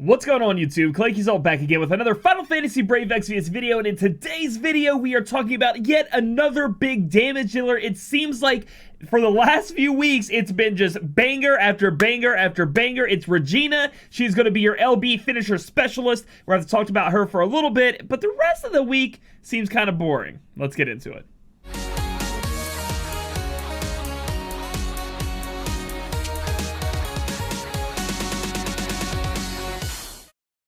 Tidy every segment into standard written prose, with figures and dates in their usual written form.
What's going on, YouTube? Claic Yuzolt back again with another Final Fantasy Brave Exvius video, and in today's video we are talking about yet another big damage dealer. It seems like for the last few weeks it's been just banger after banger after banger. It's Regina. She's going to be your LB finisher specialist. We're going to talk about her for a little bit, but the rest of the week seems kind of boring. Let's get into it.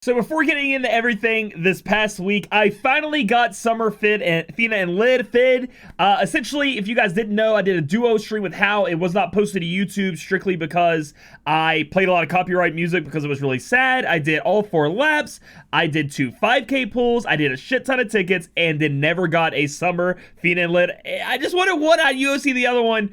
So before getting into everything this past week, I finally got Summer Fid and Fina and Lid Fid. Essentially, if you guys didn't know, I did a duo stream with Hal. It was not posted to YouTube strictly because I played a lot of copyright music because it was really sad. I did all 4 laps. I did 2 5K pulls. I did a shit ton of tickets and then never got a Summer Fina and Lid. I just wanted one on UOC, the other one.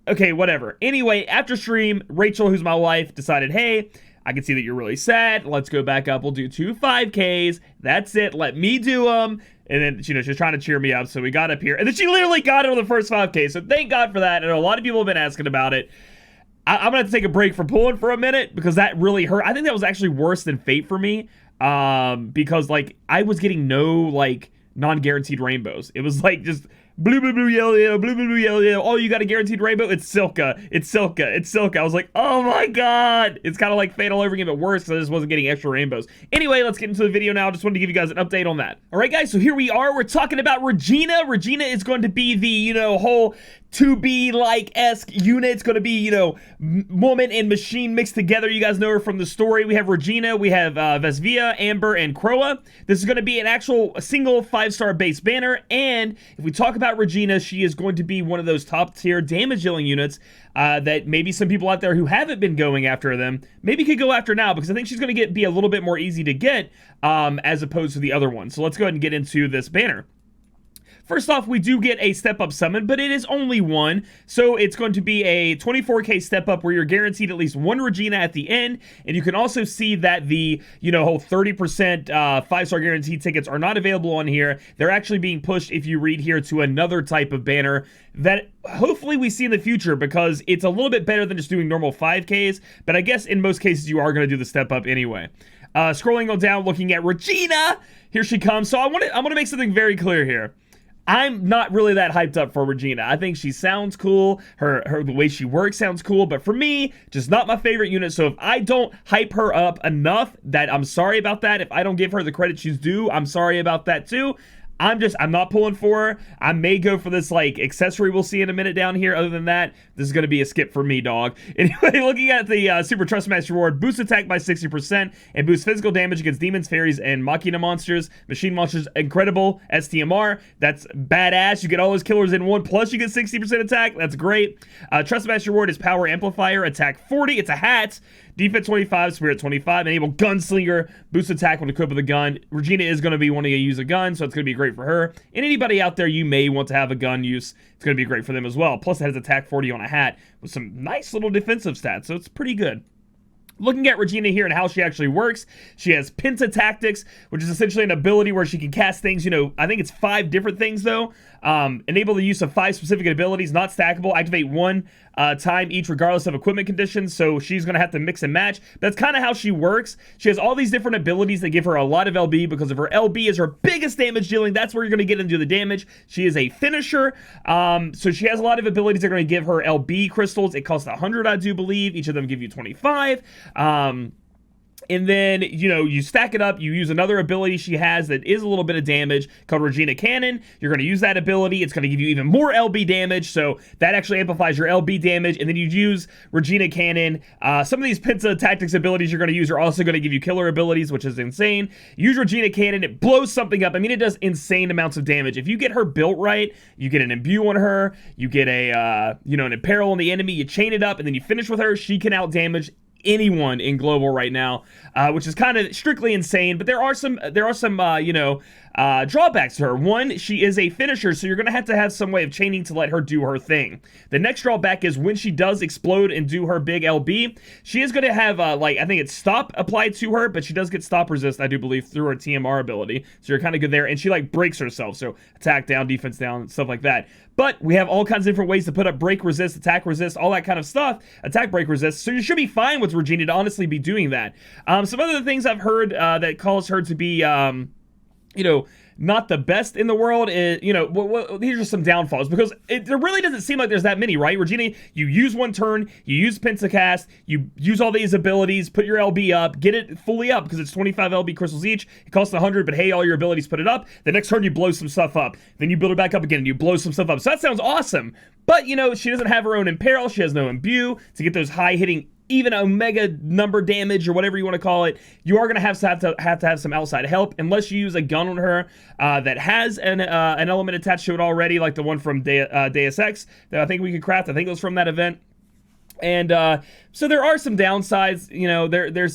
Okay, whatever. Anyway, after stream, Rachel, who's my wife, decided, hey, I can see that you're really sad. Let's go back up. We'll do 2 5Ks. That's it. Let me do them. And then, you know, she's trying to cheer me up. So we got up here. And then she literally got it on the first 5K. So thank God for that. And a lot of people have been asking about it. I'm going to have to take a break from pulling for a minute because that really hurt. I think that was actually worse than Fate for me. Because, like, I was getting no, like, non-guaranteed rainbows. It was, like, just blue, blue, blue, yellow, yellow, blue, blue, blue, yellow, yellow. Oh, you got a guaranteed rainbow? It's Silka. It's Silka. It's Silka. I was like, oh my God. It's kind of like Fate all over again, but worse because I just wasn't getting extra rainbows. Anyway, let's get into the video now. Just wanted to give you guys an update on that. All right, guys, so here we are. We're talking about Regina. Regina is going to be the, you know, whole 2B-like-esque unit. It's going to be, you know, woman and machine mixed together. You guys know her from the story. We have Regina, we have Vesvia, Amber, and Croa. This is going to be an actual single 5-star base banner, and if we talk about Regina, she is going to be one of those top-tier damage dealing units that maybe some people out there who haven't been going after them maybe could go after now, because I think she's going to be a little bit more easy to get as opposed to the other one. So let's go ahead and get into this banner. First off, we do get a step-up summon, but it is only one, so it's going to be a 24k step-up where you're guaranteed at least 1 Regina at the end, and you can also see that the, you know, whole 30% 5-star guaranteed tickets are not available on here. They're actually being pushed, if you read here, to another type of banner that hopefully we see in the future, because it's a little bit better than just doing normal 5Ks, but I guess in most cases you are going to do the step-up anyway. Scrolling on down, looking at Regina, here she comes. So I want to make something very clear here. I'm not really that hyped up for Regina. I think she sounds cool. The way she works sounds cool. But for me, just not my favorite unit. So if I don't hype her up enough, that I'm sorry about that. If I don't give her the credit she's due, I'm sorry about that too. I'm not pulling for her. I may go for this, like, accessory we'll see in a minute down here. Other than that, this is going to be a skip for me, dog. Anyway, looking at the Super Trust Match reward, boost attack by 60% and boost physical damage against demons, fairies, and machina monsters. Machine monsters, incredible. STMR, that's badass. You get all those killers in one, plus you get 60% attack. That's great. Trust Match reward is power amplifier, attack 40. It's a hat. Defense 25, Spirit 25, enable Gunslinger, boost attack when equipped with a gun. Regina is going to be wanting to use a gun, so it's going to be great for her. And anybody out there you may want to have a gun use, it's going to be great for them as well. Plus it has attack 40 on a hat with some nice little defensive stats, so it's pretty good. Looking at Regina here and how she actually works, she has Pentatactics, which is essentially an ability where she can cast things, you know, I think it's 5 different things though. Enable the use of 5 specific abilities, not stackable, activate 1 time each regardless of equipment conditions, so she's going to have to mix and match. That's kind of how she works. She has all these different abilities that give her a lot of LB because of her LB is her biggest damage dealing. That's where you're going to get into the damage. She is a finisher, so she has a lot of abilities that are going to give her LB crystals. It costs 100, I do believe. Each of them give you 25. And then, you know, you stack it up, you use another ability she has that is a little bit of damage called Regina Cannon. You're going to use that ability. It's going to give you even more LB damage, so that actually amplifies your LB damage. And then you use Regina Cannon. Some of these Pentatactics abilities you're going to use are also going to give you killer abilities, which is insane. Use Regina Cannon, it blows something up. I mean, it does insane amounts of damage. If you get her built right, you get an imbue on her, you get a, you know, an imperil on the enemy, you chain it up, and then you finish with her, she can out damage anyone in global right now, which is kind of strictly insane. But there are some you know, drawbacks to her. One, she is a finisher, so you're going to have some way of chaining to let her do her thing. The next drawback is when she does explode and do her big LB, she is going to have, like, I think it's stop applied to her, but she does get stop resist, I do believe, through her TMR ability. So you're kind of good there. And she, like, breaks herself, so attack down, defense down, stuff like that. But we have all kinds of different ways to put up break resist, attack resist, all that kind of stuff. Attack break resist. So you should be fine with towards Regina to honestly be doing that. Some other things I've heard that cause her to be, you know, not the best in the world is, you know, these are some downfalls, because there really doesn't seem like there's that many, right? Regina, you use one turn, you use Pentacast, you use all these abilities, put your LB up, get it fully up, because it's 25 LB crystals each. It costs 100, but hey, all your abilities put it up. The next turn, you blow some stuff up. Then you build it back up again, and you blow some stuff up. So that sounds awesome. But, you know, she doesn't have her own Imperil. She has no Imbue to get those high-hitting, even omega number damage, or whatever you want to call it. You are going to have some outside help, unless you use a gun on her that has an element attached to it already, like the one from Deus Ex that I think we could craft. I think it was from that event. And so there are some downsides, you know.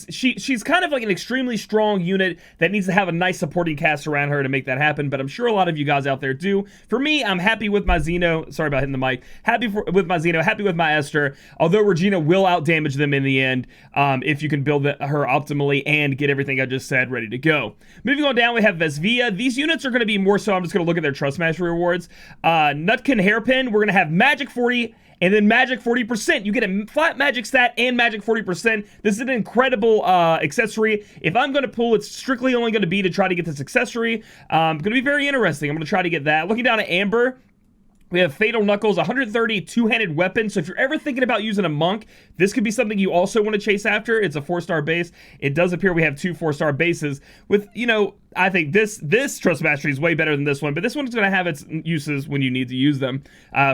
She's kind of like an extremely strong unit that needs to have a nice supporting cast around her to make that happen, but I'm sure a lot of you guys out there do. For me, I'm happy with my Xeno. Sorry about hitting the mic. Happy with my Xeno, happy with my Esther, although Regina will outdamage them in the end if you can build her optimally and get everything I just said ready to go. Moving on down, we have Vesvia. These units are going to be more so, I'm just going to look at their Trust Mastery rewards. Nutkin Hairpin, we're going to have Magic 40, and then Magic 40%. You get a flat Magic stat and Magic 40%. This is an incredible accessory. If I'm going to pull, it's strictly only going to be to try to get this accessory. Going to be very interesting. I'm going to try to get that. Looking down at Amber, we have Fatal Knuckles, 130 two-handed weapon. So if you're ever thinking about using a monk, this could be something you also want to chase after. It's a 4-star base. It does appear we have 2 4-star bases with, you know, I think this Trust Mastery is way better than this one, but this one's going to have its uses when you need to use them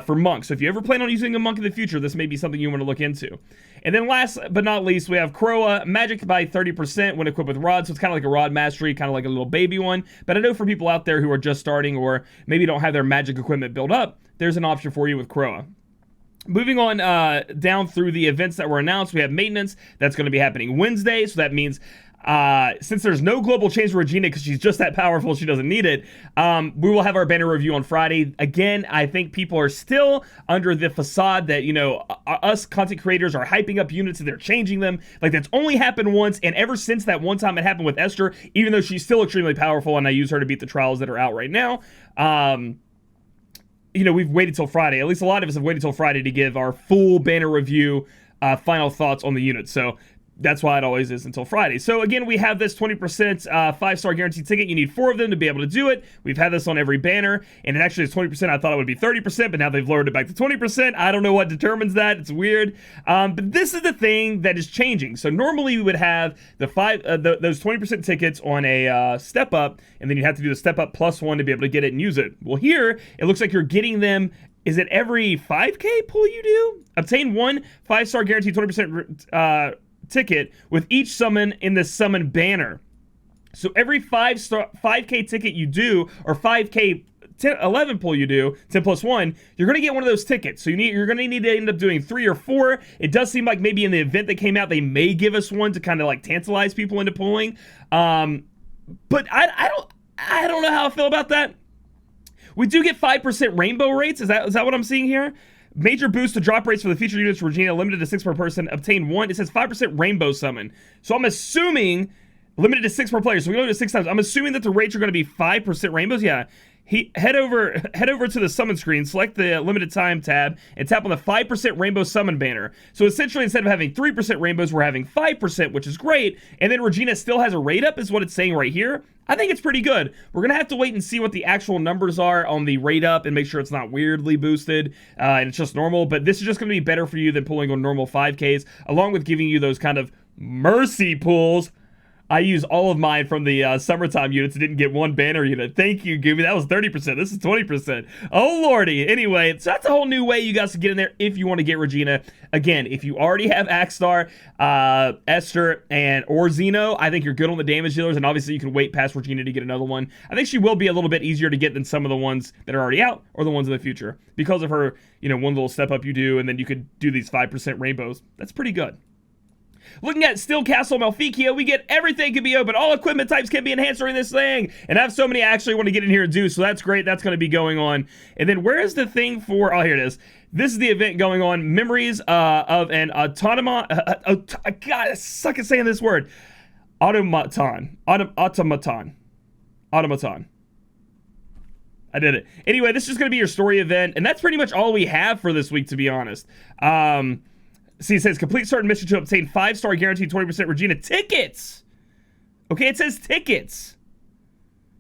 for monks. So if you ever plan on using a monk in the future, this may be something you want to look into. And then last but not least, we have Croa, magic by 30% when equipped with Rod. So it's kind of like a Rod Mastery, kind of like a little baby one. But I know for people out there who are just starting or maybe don't have their magic equipment built up, there's an option for you with Croa. Moving on down through the events that were announced, we have Maintenance. That's going to be happening Wednesday. So that means since there's no global change for Regina because she's just that powerful, she doesn't need it, we will have our banner review on Friday. Again, I think people are still under the facade that, you know, us content creators are hyping up units and they're changing them. Like, that's only happened once, and ever since that one time it happened with Esther, even though she's still extremely powerful and I use her to beat the trials that are out right now, you know, we've waited till Friday. At least a lot of us have waited till Friday to give our full banner review, final thoughts on the unit. So that's why it always is until Friday. So again, we have this 20% 5-star guaranteed ticket. You need 4 of them to be able to do it. We've had this on every banner, and it actually is 20%. I thought it would be 30%, but now they've lowered it back to 20%. I don't know what determines that. It's weird. But this is the thing that is changing. So normally we would have the those 20% tickets on a step up, and then you have to do the step up plus 1 to be able to get it and use it. Well, here it looks like you're getting them. Is it every 5K pull you do? Obtain 1 5-star guaranteed 20% ticket with each summon in the summon banner. So every 5K ticket you do, or 5K 11 pull you do, 10 plus 1, you're going to get one of those tickets. So you're going to need to end up doing 3 or 4. It does seem like maybe in the event that came out, they may give us one to kind of like tantalize people into pulling. But I don't know how I feel about that. We do get 5% rainbow rates. Is that what I'm seeing here? Major boost to drop rates for the featured units, Regina, limited to 6 per person. Obtain 1. It says 5% rainbow summon. So I'm assuming limited to 6 per player. So we go to 6 times. I'm assuming that the rates are going to be 5% rainbows. Yeah. Head over to the summon screen, select the limited time tab, and tap on the 5% rainbow summon banner. So essentially, instead of having 3% rainbows, we're having 5%, which is great. And then Regina still has a rate up, is what it's saying right here. I think it's pretty good. We're going to have to wait and see what the actual numbers are on the rate up and make sure it's not weirdly boosted and it's just normal. But this is just going to be better for you than pulling on normal 5Ks, along with giving you those kind of mercy pulls. I use all of mine from the summertime units. Didn't get one banner unit. Thank you, Gooby. That was 30%. This is 20%. Oh, lordy. Anyway, so that's a whole new way you guys can get in there if you want to get Regina. Again, if you already have Axstar, Esther, or Xeno, I think you're good on the damage dealers, and obviously you can wait past Regina to get another one. I think she will be a little bit easier to get than some of the ones that are already out or the ones in the future because of her, you know, one little step up you do, and then you could do these 5% rainbows. That's pretty good. Looking at Steel Castle Malfikia, we get everything can be open. All equipment types can be enhanced during this thing. And I have so many I actually want to get in here and do, so that's great. That's going to be going on. And then where is the thing for... Oh, here it is. This is the event going on. Memories of an automaton. God, I suck at saying this word. Automaton. Automaton. I did it. Anyway, this is going to be your story event. And that's pretty much all we have for this week, to be honest. See, it says complete certain mission to obtain 5-star guaranteed 20% Regina tickets. Okay, it says tickets.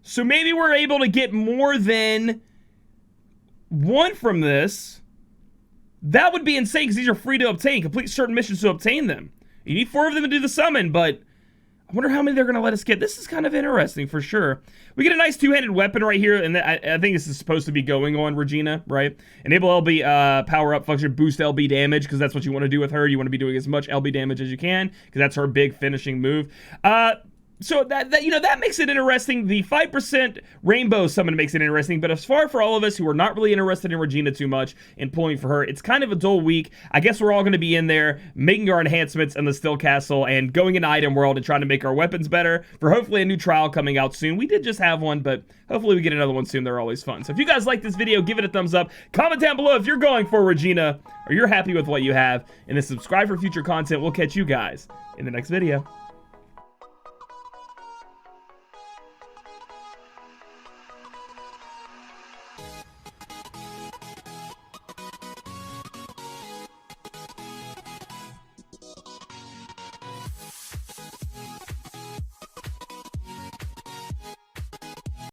So maybe we're able to get more than one from this. That would be insane because these are free to obtain. Complete certain missions to obtain them. You need 4 of them to do the summon, but I wonder how many they're going to let us get. This is kind of interesting for sure. We get a nice 2-handed weapon right here, and I think this is supposed to be going on Regina, right? Enable LB power up function, boost LB damage, because that's what you want to do with her. You want to be doing as much LB damage as you can, because that's her big finishing move. So that makes it interesting. The 5% rainbow summon makes it interesting, but as far for all of us who are not really interested in Regina too much and pulling for her, it's kind of a dull week. I guess we're all going to be in there making our enhancements in the Still Castle and going in item world and trying to make our weapons better for hopefully a new trial coming out soon. We did just have one, but hopefully we get another one soon. They're always fun. So if you guys like this video, give it a thumbs up. Comment down below if you're going for Regina or you're happy with what you have, and then subscribe for future content. We'll catch you guys in the next video.